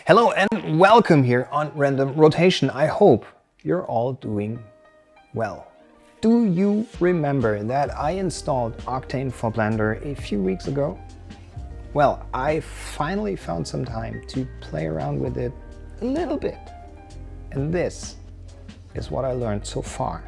Hello and welcome here on Random Rotation. I hope you're all doing well. Do you remember that I installed Octane for Blender a few weeks ago? Well, I finally found some time to play around with it a little bit. And this is what I learned so far.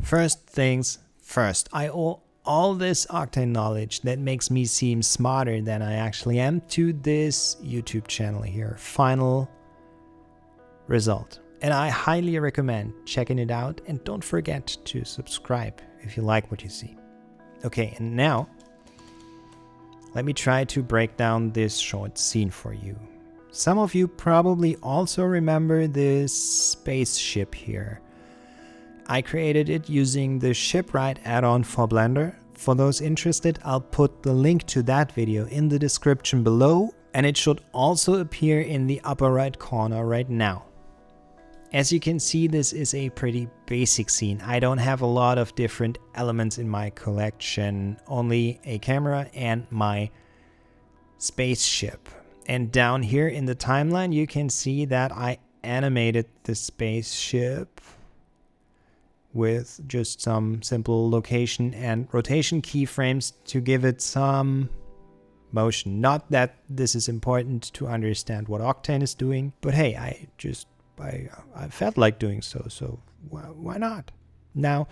First things first, I owe all this Octane knowledge that makes me seem smarter than I actually am to this YouTube channel here. Final result. And I highly recommend checking it out, and don't forget to subscribe if you like what you see. Okay, and now let me try to break down this short scene for you. Some of you probably also remember this spaceship here. I created it using the Shipwright add-on for Blender. For those interested, I'll put the link to that video in the description below, and it should also appear in the upper right corner right now. As you can see, this is a pretty basic scene. I don't have a lot of different elements in my collection, only a camera and my spaceship. And down here in the timeline, you can see that I animated the spaceship with just some simple location and rotation keyframes to give it some motion. Not that this is important to understand what Octane is doing, but hey, I felt like doing so why not? Now,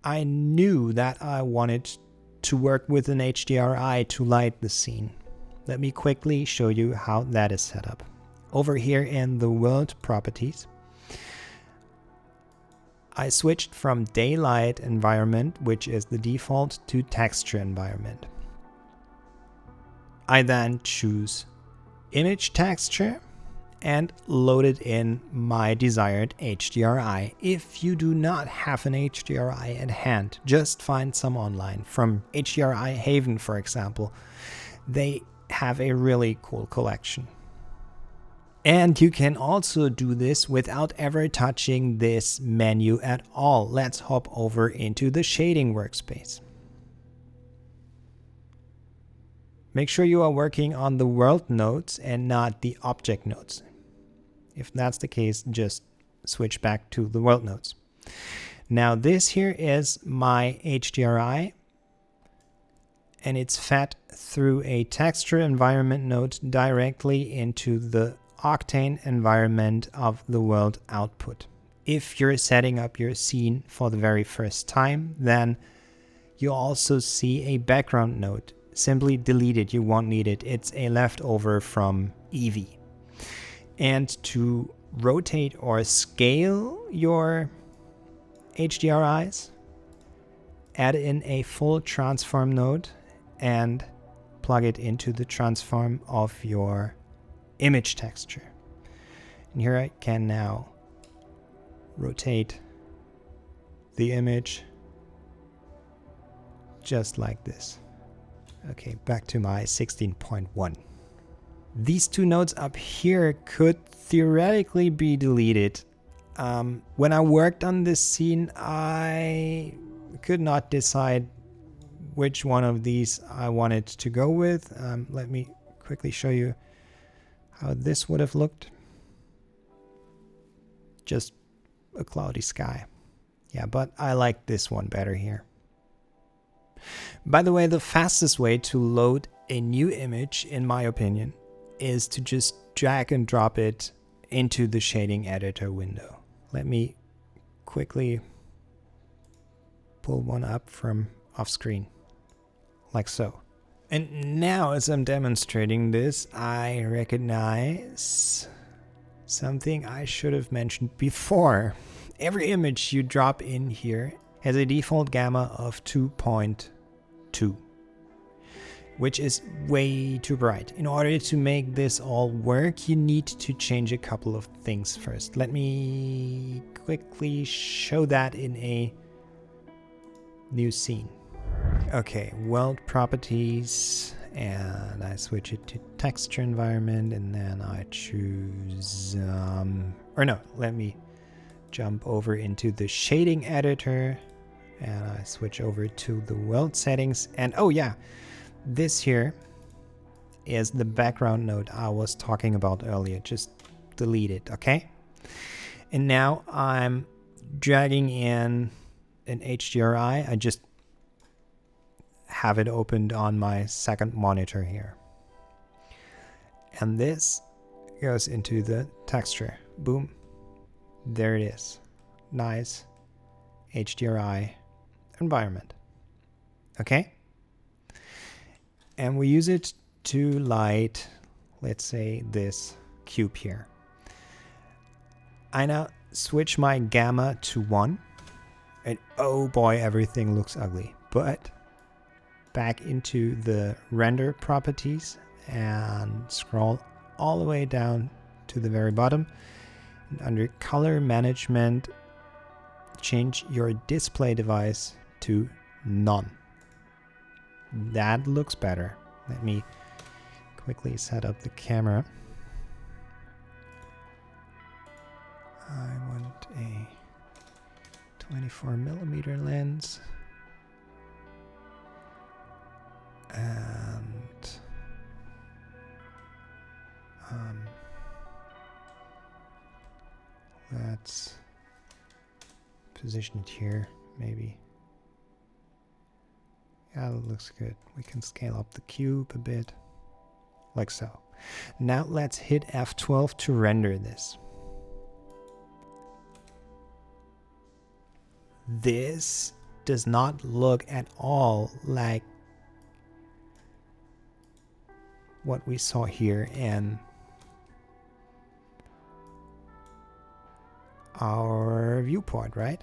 I knew that I wanted to work with an HDRI to light the scene. Let me quickly show you how that is set up. Over here in the world properties, I switched from daylight environment, which is the default, to texture environment. I then choose image texture and load it in my desired HDRI. If you do not have an HDRI at hand, just find some online. From HDRI Haven, for example, they have a really cool collection. And you can also do this without ever touching this menu at all. Let's hop over into the shading workspace. Make sure you are working on the world nodes and not the object nodes. If that's the case, just switch back to the world nodes. Now this here is my HDRI, and it's fed through a texture environment node directly into the Octane environment of the world output. If you're setting up your scene for the very first time, then you also see a background node. Simply delete it, you won't need it. It's a leftover from Eevee. And to rotate or scale your HDRIs, add in a full transform node and plug it into the transform of your image texture. And here I can now rotate the image just like this. Okay, back to my 16.1. These two nodes up here could theoretically be deleted. When I worked on this scene, I could not decide which one of these I wanted to go with. Let me quickly show you how this would have looked. Just a cloudy sky. Yeah, but I like this one better here. By the way, the fastest way to load a new image, in my opinion, is to just drag and drop it into the shading editor window. Let me quickly pull one up from off screen, like so. And now, as I'm demonstrating this, I recognize something I should have mentioned before. Every image you drop in here has a default gamma of 2.2, which is way too bright. In order to make this all work, you need to change a couple of things first. Let me quickly show that in a new scene. Okay, world properties, and I switch it to texture environment, and then I choose, let me jump over into the shading editor, and I switch over to the world settings. And oh yeah, This here is the background node I was talking about earlier. Just delete it, okay? And now I'm dragging in an HDRI. I just have it opened on my second monitor here. And this goes into the texture. Boom. There it is. Nice HDRI environment. Okay? And we use it to light, let's say, this cube here. I now switch my gamma to 1. And oh boy, everything looks ugly. But back into the render properties and scroll all the way down to the very bottom. And under color management, change your display device to none. That looks better. Let me quickly set up the camera. I want a 24mm lens. And let's position it here, maybe. Yeah, that looks good. We can scale up the cube a bit, like so. Now let's hit F12 to render this. This does not look at all like what we saw here in our viewport, right?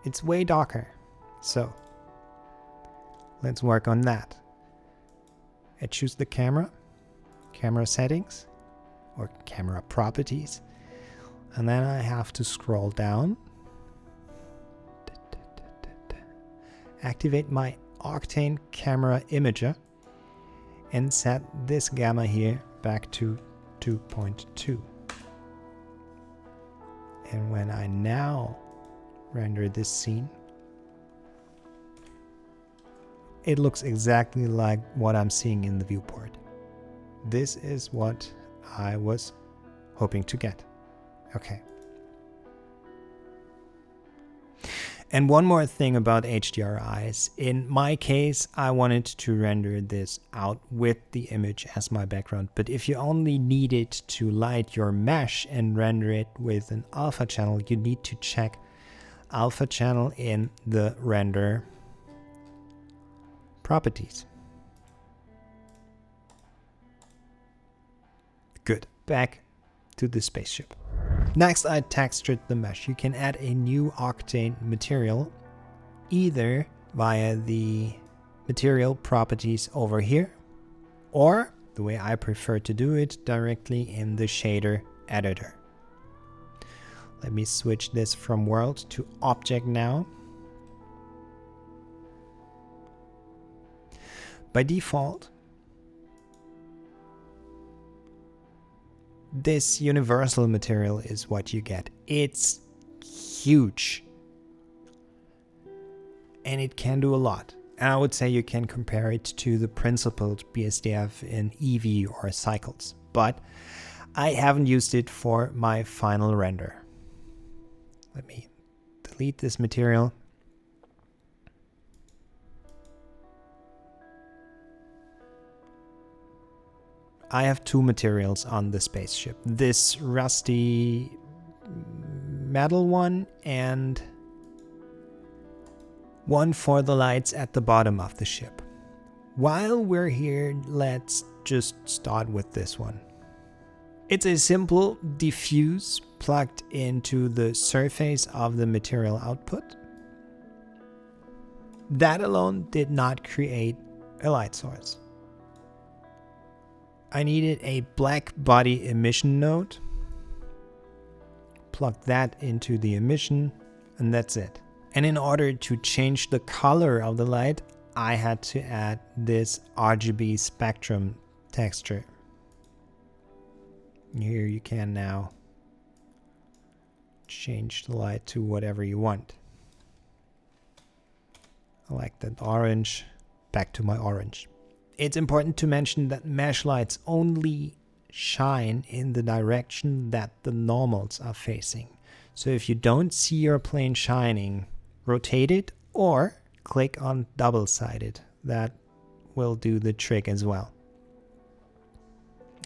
It's way darker. So let's work on that. I choose the camera settings, or camera properties, and then I have to scroll down, activate my Octane camera imager, and set this gamma here back to 2.2. And when I now render this scene, it looks exactly like what I'm seeing in the viewport. This is what I was hoping to get. Okay. And one more thing about HDRIs. In my case, I wanted to render this out with the image as my background. But if you only need it to light your mesh and render it with an alpha channel, you need to check alpha channel in the render properties. Good. Back to the spaceship. Next, I textured the mesh. You can add a new Octane material either via the material properties over here, or the way I prefer to do it, directly in the shader editor. Let me switch this from world to object now. By default, this universal material is what you get. It's huge. And it can do a lot. And I would say you can compare it to the principled BSDF in Eevee or Cycles. But I haven't used it for my final render. Let me delete this material. I have two materials on the spaceship. This rusty metal one and one for the lights at the bottom of the ship. While we're here, let's just start with this one. It's a simple diffuse plugged into the surface of the material output. That alone did not create a light source. I needed a black body emission node. Plug that into the emission, and that's it. And in order to change the color of the light, I had to add this RGB spectrum texture. Here you can now change the light to whatever you want. I like that orange. back to my orange. It's important to mention that mesh lights only shine in the direction that the normals are facing. So if you don't see your plane shining, rotate it or click on double-sided. That will do the trick as well.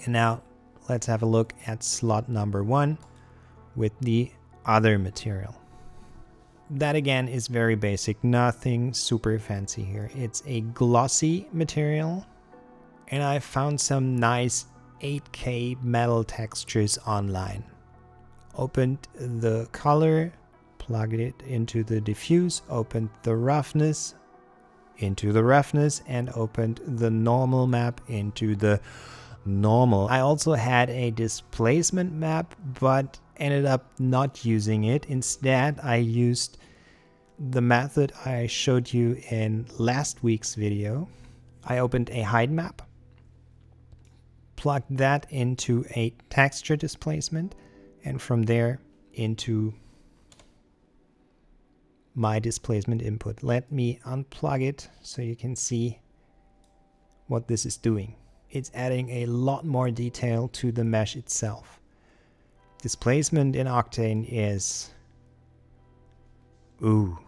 And now let's have a look at slot number 1 with the other material. That again is very basic, nothing super fancy here. It's a glossy material, and I found some nice 8K metal textures online. Opened the color, plugged it into the diffuse, opened the roughness into the roughness, and opened the normal map into the normal. I also had a displacement map, but ended up not using it. Instead, I used the method I showed you in last week's video. I opened a height map, plugged that into a texture displacement, and from there into my displacement input. Let me unplug it so you can see what this is doing. It's adding a lot more detail to the mesh itself. Displacement in Octane is... ooh,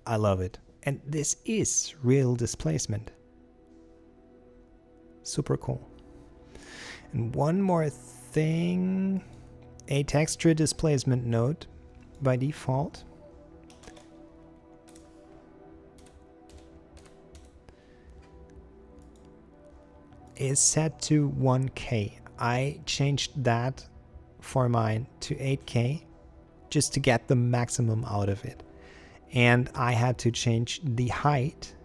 I love it. And this is real displacement. Super cool. And one more thing, a texture displacement node by default is set to 1K. I changed that for mine to 8K just to get the maximum out of it. And I had to change the height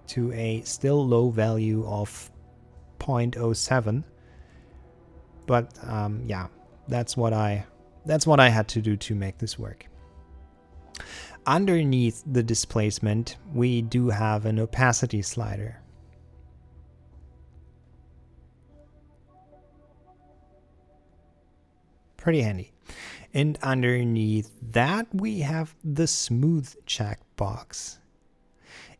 to a still low value of 0.07. But yeah, that's what I had to do to make this work. Underneath the displacement, we do have an opacity slider. Pretty handy. And underneath that, we have the smooth check box.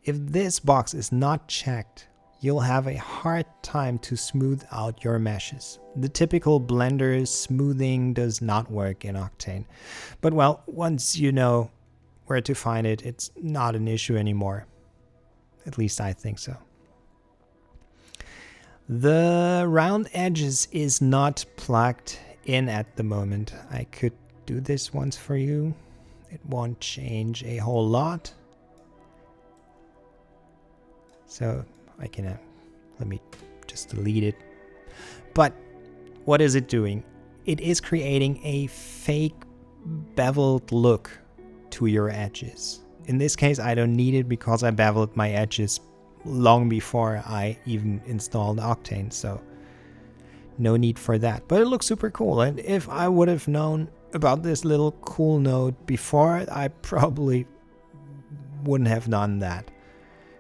If this box is not checked, you'll have a hard time to smooth out your meshes. The typical Blender smoothing does not work in Octane. But well, once you know where to find it, it's not an issue anymore. At least I think so. The round edges is not plugged in at the moment. I could do this once for you. It won't change a whole lot. So I can, let me just delete it. But what is it doing? It is creating a fake beveled look to your edges. In this case, I don't need it because I beveled my edges long before I even installed Octane. So no need for that, but it looks super cool. And if I would have known about this little cool node before, I probably wouldn't have done that.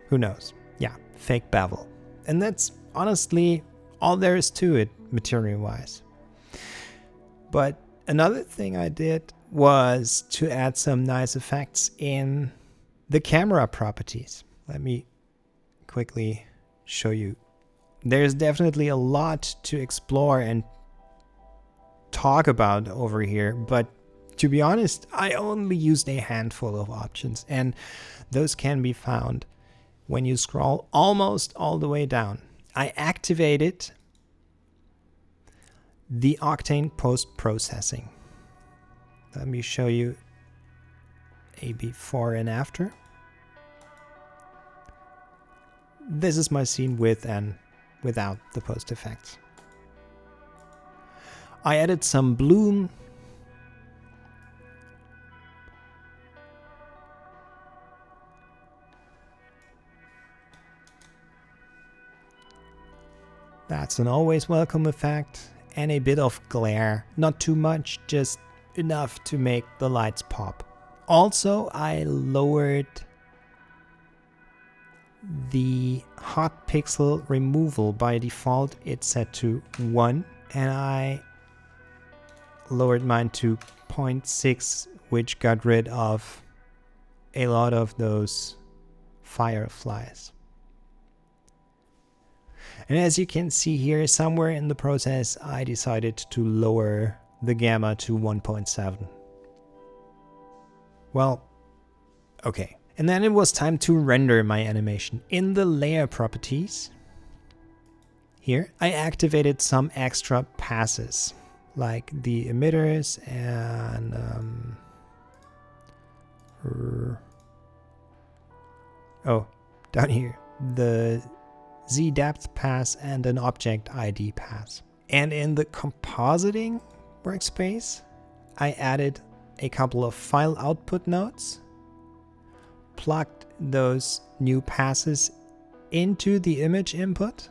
Who knows? Yeah, fake bevel. And that's honestly all there is to it, material-wise. But another thing I did was to add some nice effects in the camera properties. Let me quickly show you. There's definitely a lot to explore and talk about over here, but to be honest, I only used a handful of options, and those can be found when you scroll almost all the way down. I activated the Octane post-processing. Let me show you a before and after. This is my scene with and without the post effects. I added some bloom. That's an always welcome effect, and a bit of glare. Not too much, just enough to make the lights pop. Also, I lowered the hot pixel removal. By default it's set to 1, and I lowered mine to 0.6, which got rid of a lot of those fireflies. And as you can see here, somewhere in the process, I decided to lower the gamma to 1.7. Well, okay. And then it was time to render my animation. In the layer properties, here, I activated some extra passes, like the emitters and down here, the Z depth pass and an object ID pass. And in the compositing workspace, I added a couple of file output nodes, plugged those new passes into the image input,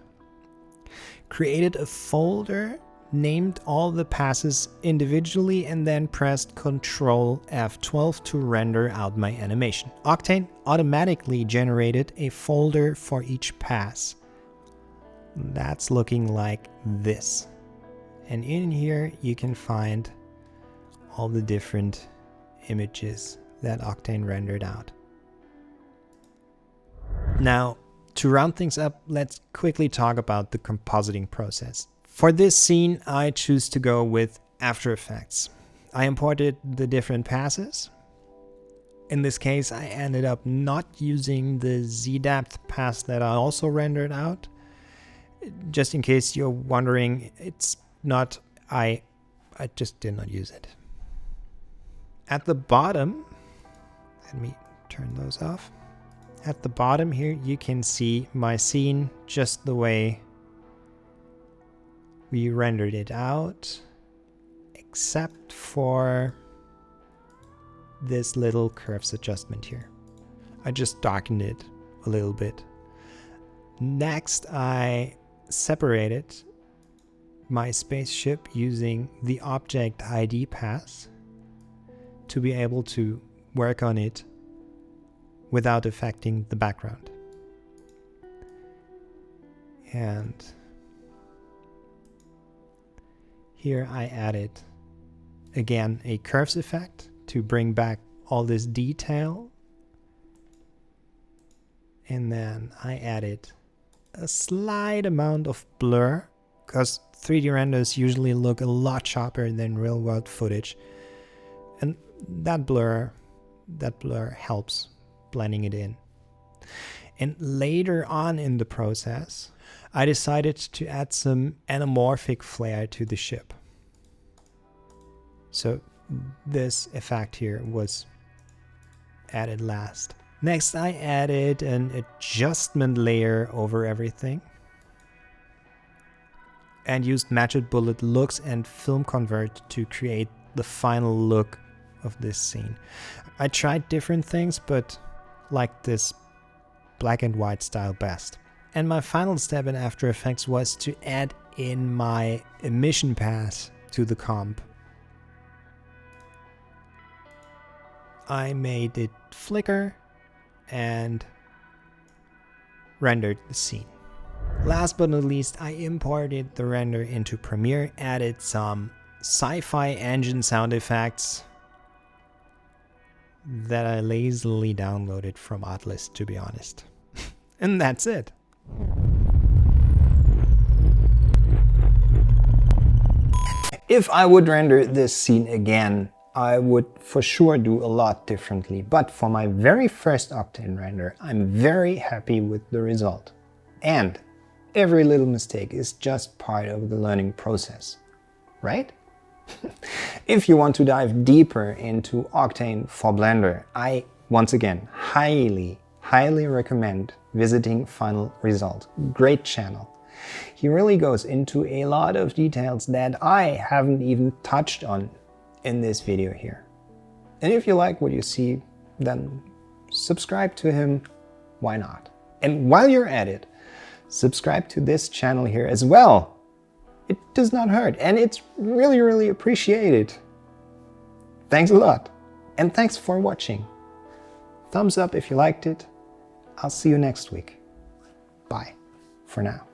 created a folder, named all the passes individually, and then pressed Ctrl F12 to render out my animation. Octane automatically generated a folder for each pass. That's looking like this. And in here you can find all the different images that Octane rendered out. Now, to round things up, let's quickly talk about the compositing process. For this scene, I choose to go with After Effects. I imported the different passes. In this case, I ended up not using the Z-depth pass that I also rendered out. Just in case you're wondering, it's not, I just did not use it. At the bottom, let me turn those off. At the bottom here, you can see my scene just the way we rendered it out, except for this little curves adjustment here. I just darkened it a little bit. Next, I separated my spaceship using the object ID pass to be able to work on it without affecting the background. And here I added again a curves effect to bring back all this detail. And then I added a slight amount of blur, because 3D renders usually look a lot sharper than real world footage. And that blur helps blending it in. And later on in the process, I decided to add some anamorphic flare to the ship. So this effect here was added last. Next, I added an adjustment layer over everything and used Matched Bullet looks and film convert to create the final look of this scene. I tried different things, but liked this black and white style best. And my final step in After Effects was to add in my emission path to the comp. I made it flicker and rendered the scene. Last but not least, I imported the render into Premiere, added some sci-fi engine sound effects that I lazily downloaded from Artlist, to be honest. And that's it. If I would render this scene again, I would for sure do a lot differently. But for my very first Octane render, I'm very happy with the result. And every little mistake is just part of the learning process, right? If you want to dive deeper into Octane for Blender, I once again highly recommend visiting Final Result. Great channel. He really goes into a lot of details that I haven't even touched on in this video here. And if you like what you see, then subscribe to him. Why not? And while you're at it, subscribe to this channel here as well. It does not hurt, and it's really appreciated. Thanks a lot, and thanks for watching. Thumbs up if you liked it. I'll see you next week. Bye for now.